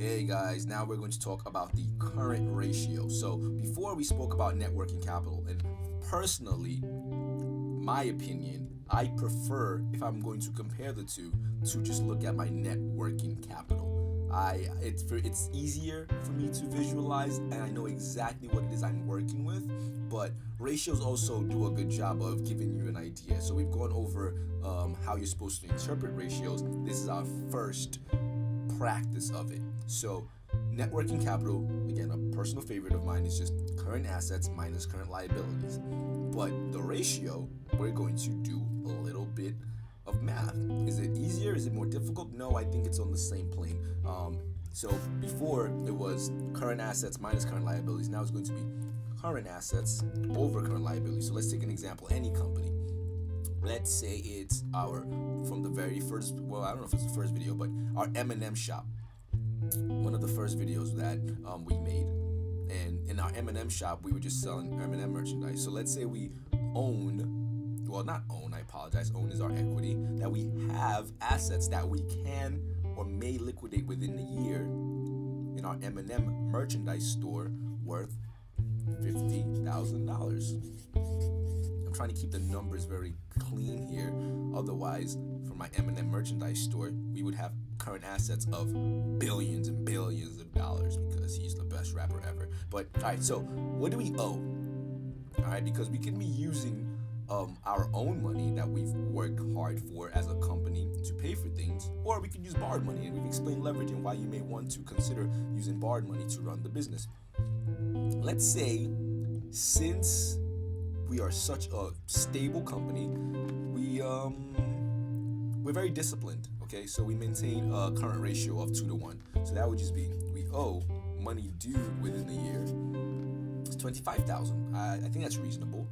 Hey guys, now we're going to talk about the current ratio. So before we spoke about net working capital, and personally, my opinion, I prefer, if I'm going to compare the two, to just look at my net working capital. It's easier for me to visualize, and I know exactly what it is I'm working with. But ratios also do a good job of giving you an idea. So we've gone over how you're supposed to interpret ratios. This is our first practice of it. So net working capital, again, a personal favorite of mine, is just current assets minus current liabilities. But the ratio, we're going to do a little bit of math. Is it easier? Is it more difficult? No, I think it's on the same plane. So before it was current assets minus current liabilities. Now it's going to be current assets over current liabilities. So let's take an example. Any company. Let's say it's from the very first, well, I don't know if it's the first video, but our M&M shop. One of the first videos that we made. And in our M&M shop, we were just selling M&M merchandise. So let's say we own, well, not own, I apologize, own is our equity, that we have assets that we can or may liquidate within the year in our M&M merchandise store worth $50,000. I'm trying to keep the numbers very clean here. Otherwise, for my M&M merchandise store, we would have current assets of billions and billions of dollars because he's the best rapper ever. But all right, so what do we owe? All right, because we can be using our own money that we've worked hard for as a company to pay for things, or we could use borrowed money, and we've explained leverage and why you may want to consider using borrowed money to run the business. Let's say, since we are such a stable company, we're very disciplined. Okay, so we maintain a current ratio of 2-to-1. So that would just be, we owe money due within the year. It's $25,000. I think that's reasonable.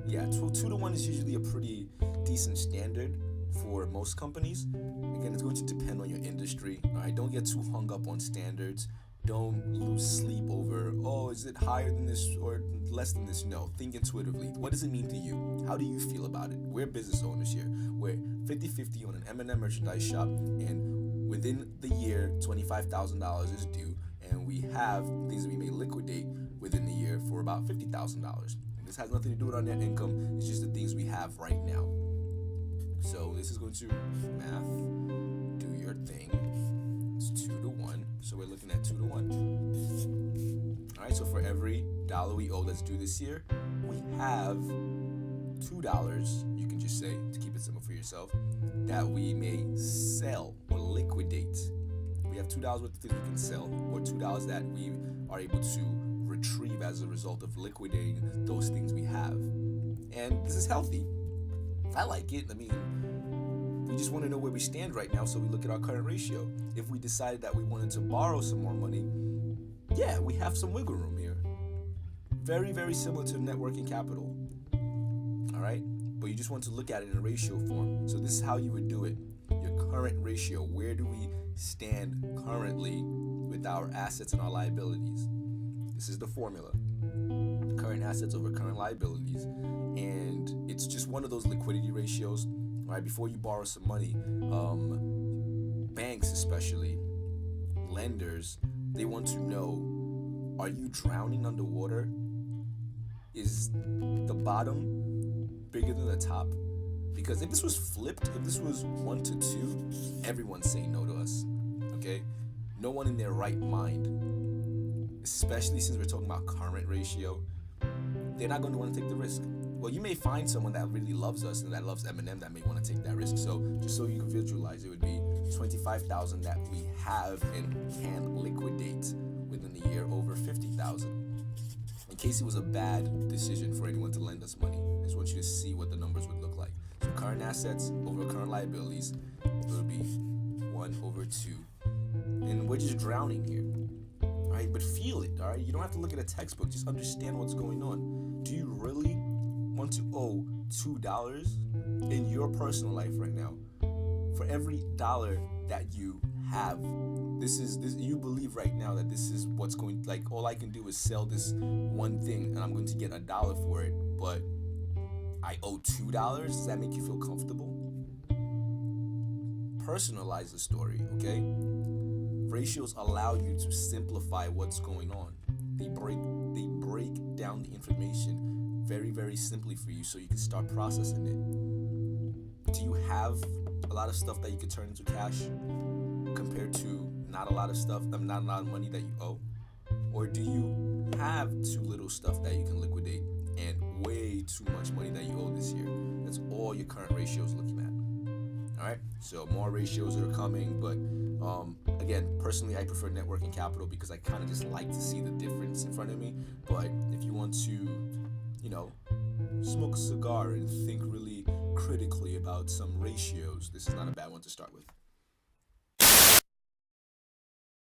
Yeah, 2-to-1 is usually a pretty decent standard for most companies. Again, it's going to depend on your industry. All right, don't get too hung up on standards. Don't lose sleep over, is it higher than this or less than this? No, think intuitively. What does it mean to you? How do you feel about it? We're business owners here. We're 50-50 on an M&M merchandise shop, and within the year, $25,000 is due, and we have things that we may liquidate within the year for about $50,000. This has nothing to do with our net income. It's just the things we have right now. So this is going to math, do your thing. It's 2-to-1. So we're looking at 2-to-1. All right, so for every dollar we owe that's due this year, we have $2, you can just say, to keep it simple for yourself, that we may sell or liquidate. We have $2 worth of things we can sell, or $2 that we are able to retrieve as a result of liquidating those things we have. And this is healthy. I like it. I mean, we just want to know where we stand right now, so we look at our current ratio. If we decided that we wanted to borrow some more money, yeah, we have some wiggle room here. Very, very similar to net working capital. All right? But you just want to look at it in a ratio form. So this is how you would do it. Your current ratio. Where do we stand currently with our assets and our liabilities? This is the formula. Current assets over current liabilities. And it's just one of those liquidity ratios. Right, before you borrow some money, banks especially, lenders, they want to know, are you drowning underwater? Is the bottom bigger than the top? Because if this was flipped, if this was 1-to-2, everyone's saying no to us, okay? No one in their right mind, especially since we're talking about current ratio, they're not going to want to take the risk. Well, you may find someone that really loves us and that loves M&M that may want to take that risk. So just so you can visualize, it would be $25,000 that we have and can liquidate within the year over $50,000. In case it was a bad decision for anyone to lend us money, I just want you to see what the numbers would look like. So current assets over current liabilities, it would be 1/2. And we're just drowning here. All right, but feel it, all right? You don't have to look at a textbook. Just understand what's going on. Do you really want to owe $2 in your personal life right now? For every dollar that you have, this you believe right now that this is what's going, like, all I can do is sell this one thing and I'm going to get $1 for it, but I owe $2? Does that make you feel comfortable? Personalize the story, okay? Ratios allow you to simplify what's going on. They break down the information very, very simply for you so you can start processing it. Do you have a lot of stuff that you could turn into cash compared to not a lot of stuff, not a lot of money that you owe? Or do you have too little stuff that you can liquidate and way too much money that you owe this year? That's all your current ratio is looking at. All right, so more ratios are coming, but again, personally, I prefer net working capital because I kind of just like to see the difference in front of me. But if you want to, smoke a cigar and think really critically about some ratios, this is not a bad one to start with.